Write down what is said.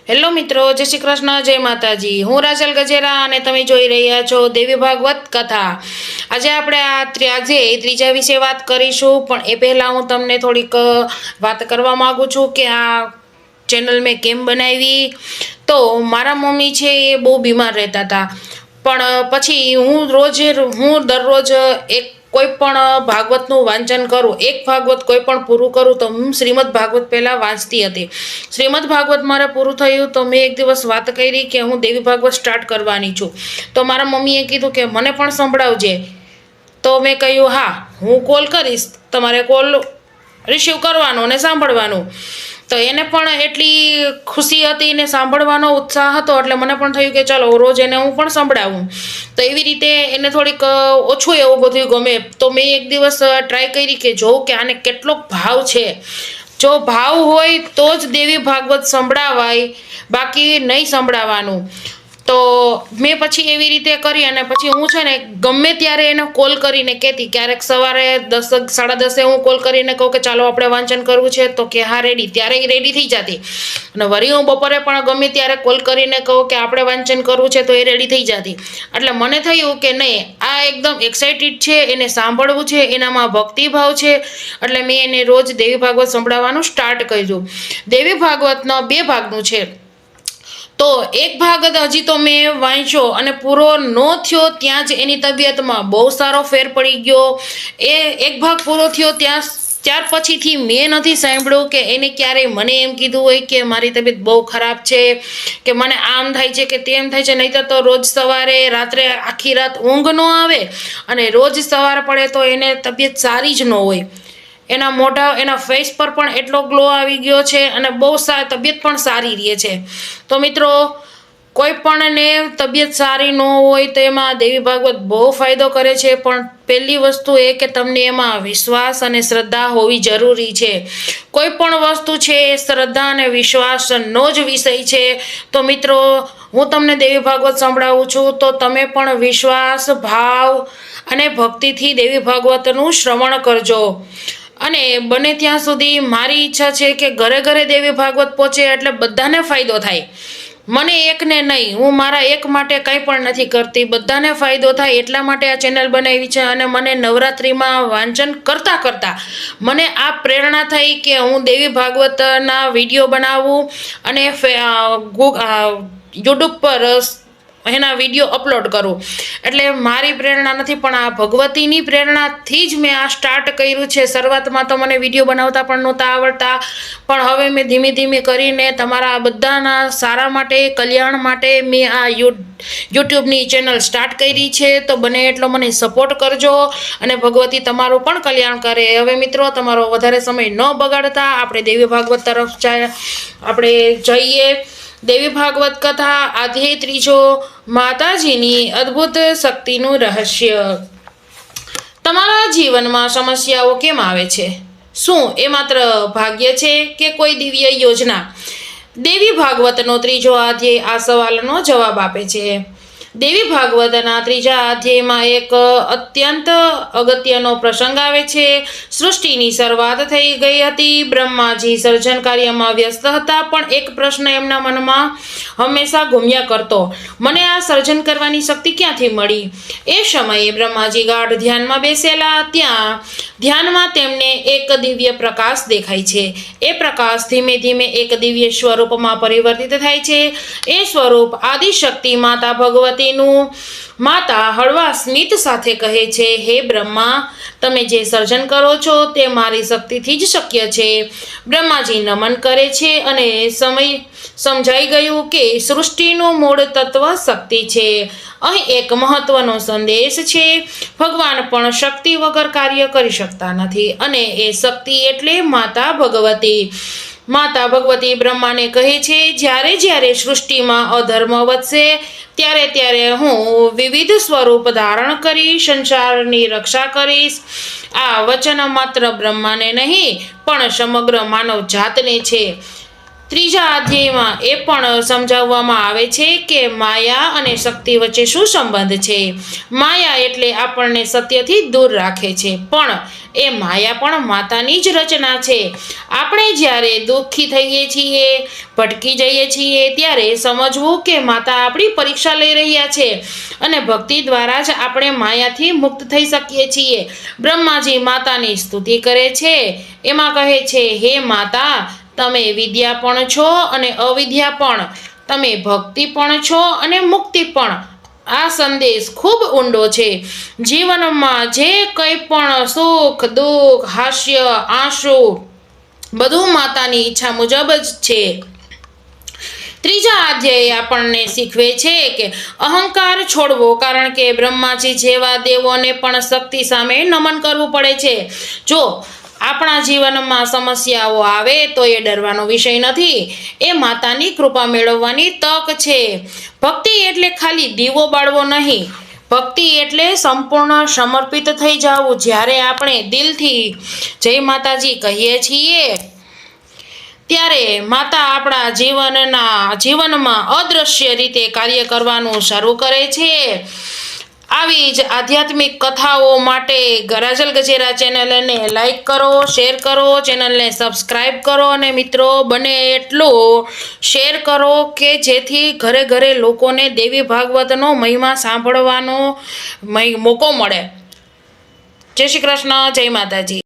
Hello મિત્રો, જય શ્રી કૃષ્ણ, જય માતાજી। હું રાજલ ગજેરા અને તમે જોઈ રહ્યા છો દેવી ભાગવત કથા। આજે આપણે આજે ત્રીજા વિશે વાત કરીશું, પણ એ પહેલાં હું તમને થોડીક વાત કરવા માગું છું કે આ ચેનલ મેં કેમ બનાવી। તો મારા મમ્મી છે એ બહુ બીમાર રહેતા હતા, પણ પછી હું દરરોજ એક કોઈ પણ ભાગવતનું વાંચન કરું, એક ભાગવત કોઈ પણ પૂરું કરું તો હું શ્રીમદ ભાગવત પહેલાં વાંચતી હતી। શ્રીમદ ભાગવત મારે પૂરું થયું તો મેં એક દિવસ વાત કરી કે હું દેવી ભાગવત સ્ટાર્ટ કરવાની છું। તો મારા મમ્મીએ કીધું કે મને પણ સંભળાવજે। તો મેં કહ્યું હા, હું કોલ કરીશ, તમારે કોલ રિસીવ કરવાનો અને સાંભળવાનું। તો એને પણ એટલી ખુશી હતી ને સાંભળવાનો ઉત્સાહ હતો, એટલે મને પણ થયું કે ચાલો રોજ એને હું પણ સંભળાવું। તો એવી રીતે એને થોડીક ઓછું એવું બધું ગમે। તો મેં એક દિવસ ટ્રાય કરી કે જોઉં કે આને કેટલો ભાવ છે। જો ભાવ હોય તો જ દેવી ભાગવત સંભળાવાય, બાકી નહીં સંભળાવાનું। તો મેં પછી એવી રીતે કરી અને પછી હું છે ને ગમે ત્યારે એને કોલ કરીને કહેતી। ક્યારેક સવારે 10 સાડા 10 હું કોલ કરીને કહું કે ચાલો આપણે વાંચન કરવું છે, તો કે હા રેડી, ત્યારે એ રેડી થઈ જતી। અને વળી હું બપોરે પણ ગમે ત્યારે કોલ કરીને કહું કે આપણે વાંચન કરવું છે તો એ રેડી થઈ જતી। એટલે મને થયું કે નહીં, આ એકદમ એક્સાઇટેડ છે, એને સાંભળવું છે, એનામાં ભક્તિભાવ છે, એટલે મેં એને રોજ દેવી ભાગવત સંભળાવવાનું સ્ટાર્ટ કર્યું। દેવી ભાગવતનો 2 ભાગનું છે, તો એક ભાગ હજી તો મેં વાંચ્યો અને પૂરો ન થયો ત્યાં જ એની તબિયતમાં બહુ સારો ફેર પડી ગયો। એ એક ભાગ પૂરો થયો ત્યાર પછીથી મેં નથી સાંભળ્યું કે એને ક્યારેય મને એમ કીધું હોય કે મારી તબિયત બહુ ખરાબ છે, કે મને આમ થાય છે કે તેમ થાય છે। નહીંતર તો રોજ સવારે રાત્રે આખી રાત ઊંઘ ન આવે અને રોજ સવાર પડે તો એને તબિયત સારી જ ન હોય। એના ફેસ પર પણ એટલો ગ્લો આવી ગયો છે અને બહુ તબિયત પણ સારી રહે છે। તો મિત્રો, કોઈ પણને તબિયત સારી ન હોય તો એમાં દેવી ભાગવત બહુ ફાયદો કરે છે, પણ પહેલી વસ્તુ એ કે તમને એમાં વિશ્વાસ અને શ્રદ્ધા હોવી જરૂરી છે। કોઈ પણ વસ્તુ છે એ શ્રદ્ધા અને વિશ્વાસનો જ વિષય છે। તો મિત્રો, હું તમને દેવી ભાગવત સંભળાવું છું, તો તમે પણ વિશ્વાસ, ભાવ અને ભક્તિથી દેવી ભાગવતનું શ્રવણ કરજો। અને બને ત્યાં સુધી મારી ઈચ્છા છે કે ઘરે ઘરે દેવી ભાગવત પહોંચે, એટલે બધાને ફાયદો થાય। મને એકને નહીં, હું મારા એક માટે કંઈ પણ નથી કરતી, બધાને ફાયદો થાય એટલા માટે આ ચેનલ બનાવી છે। અને મને નવરાત્રિમાં વાંચન કરતાં કરતાં મને આ પ્રેરણા થઈ કે હું દેવી ભાગવતના વિડીયો બનાવું અને યુટ્યુબ પર એના વિડીયો અપલોડ કરું। એટલે મારી પ્રેરણા નથી, પણ આ ભગવતીની પ્રેરણાથી જ મેં આ સ્ટાર્ટ કર્યું છે। શરૂઆતમાં તો મને વિડીયો બનાવતા પણ નહોતા આવડતા, પણ હવે મેં ધીમે ધીમે કરીને તમારા બધાના સારા માટે, કલ્યાણ માટે મેં આ યુટ્યુબની ચેનલ સ્ટાર્ટ કરી છે। તો બને એટલો મને સપોર્ટ કરજો અને ભગવતી તમારું પણ કલ્યાણ કરે। હવે મિત્રો, તમારો વધારે સમય ન બગાડતા આપણે દેવી ભાગવત તરફ આપણે જઈએ। દેવી ભાગવત કથા અધ્યાય 3, માતાજીની અદ્ભુત શક્તિનું રહસ્ય। તમારા જીવનમાં સમસ્યાઓ કેમ આવે છે? શું એ માત્ર ભાગ્ય છે કે કોઈ દિવ્ય યોજના? દેવી ભાગવતનો 3 અધ્યાય આ સવાલનો જવાબ આપે છે। દેવી ભાગવતના 3 અધ્યાયમાં એક અત્યંત અગત્યનો પ્રસંગ આવે છે। સૃષ્ટિની શરૂઆત થઈ ગઈ હતી, બ્રહ્માજી સર્જન કાર્યમાં વ્યસ્ત હતા, પણ એક પ્રશ્ન એમના મનમાં હંમેશા ઘૂમ્યા કરતો, મને આ સર્જન કરવાની શક્તિ ક્યાંથી મળી? એ સમયે બ્રહ્માજી ગાઢ ધ્યાનમાં બેસેલા, ત્યાં ધ્યાનમાં તેમને એક દિવ્ય પ્રકાશ દેખાય છે। એ પ્રકાશ ધીમે ધીમે એક દિવ્ય સ્વરૂપમાં પરિવર્તિત થાય છે। એ સ્વરૂપ આદિશક્તિ માતા ભગવતીનું। માતા હળવા સ્મિત સાથે કહે છે, હે બ્રહ્મા, તમે જે સર્જન કરો છો તે મારી શક્તિથી જ શક્ય છે। બ્રહ્માજી નમન કરે છે અને સમજાઈ ગયું કે સૃષ્ટિનું મૂળ તત્વ શક્તિ છે। અહીં એક મહત્વનો સંદેશ છે, ભગવાન પણ શક્તિ વગર કાર્ય કરી શકતા નથી, અને એ શક્તિ એટલે માતા ભગવતી। માતા ભગવતી બ્રહ્માને કહે છે, જ્યારે જ્યારે સૃષ્ટિમાં અધર્મ વધશે, ત્યારે ત્યારે હું વિવિધ સ્વરૂપ ધારણ કરી સંસારની રક્ષા કરીશ। આ વચન માત્ર બ્રહ્માને નહીં, પણ સમગ્ર માનવ જાતને છે। ત્રીજા અધ્યાયમાં એ પણ સમજાવવામાં આવે છે કે માયા અને શક્તિ વચ્ચે શું સંબંધ છે. માયા એટલે આપણને સત્યથી દૂર રાખે છે, પણ એ માયા પણ માતાની જ રચના છે. આપણે જ્યારે દુઃખી થઈએ છીએ, ભટકી જઈએ છીએ, ત્યારે સમજવું કે માતા આપણી પરીક્ષા લઈ રહ્યા છે અને ભક્તિ દ્વારા જ આપણે માયાથી મુક્ત થઈ શકીએ છીએ. બ્રહ્માજી માતાની સ્તુતિ કરે છે, એમાં કહે છે, હે માતા, તમે વિદ્યા પણ છો અને અવિદ્યા પણ, તમે ભક્તિ પણ છો અને મુક્તિ પણ. આ સંદેશ ખૂબ ઊંડો છે. જીવનમાં જે કંઈ પણ સુખ, દુઃખ, હાસ્ય, આંસુ બધું માતાની ઈચ્છા મુજબ જ છે. ત્રીજા અધ્યાય આપણને શીખવે છે કે અહંકાર છોડવો, કારણ કે બ્રહ્માજી જેવા દેવોને પણ શક્તિ સામે નમન કરવું પડે છે. જો આપણા જીવનમાં સમસ્યાઓ આવે તો એ ડરવાનો વિષય નથી, એ માતાની કૃપા મેળવવાની તક છે. ભક્તિ એટલે ખાલી દીવો બાળવો નહીં, ભક્તિ એટલે સંપૂર્ણ સમર્પિત થઈ જવું. જ્યારે આપણે દિલથી જય માતાજી કહીએ છીએ ત્યારે માતા આપણા જીવનમાં અદ્રશ્ય રીતે કાર્ય કરવાનું શરૂ કરે છે. આવી જ આધ્યાત્મિક કથાઓ માટે રાજલ ગજેરા ચેનલને લાઈક કરો, શેર કરો, ચેનલને સબસ્ક્રાઈબ કરો અને મિત્રો બને એટલું શેર કરો કે જેથી ઘરે ઘરે લોકોને દેવી ભાગવતનો મહિમા સાંભળવાનો મોકો મળે. જય શ્રી કૃષ્ણ, જય માતાજી.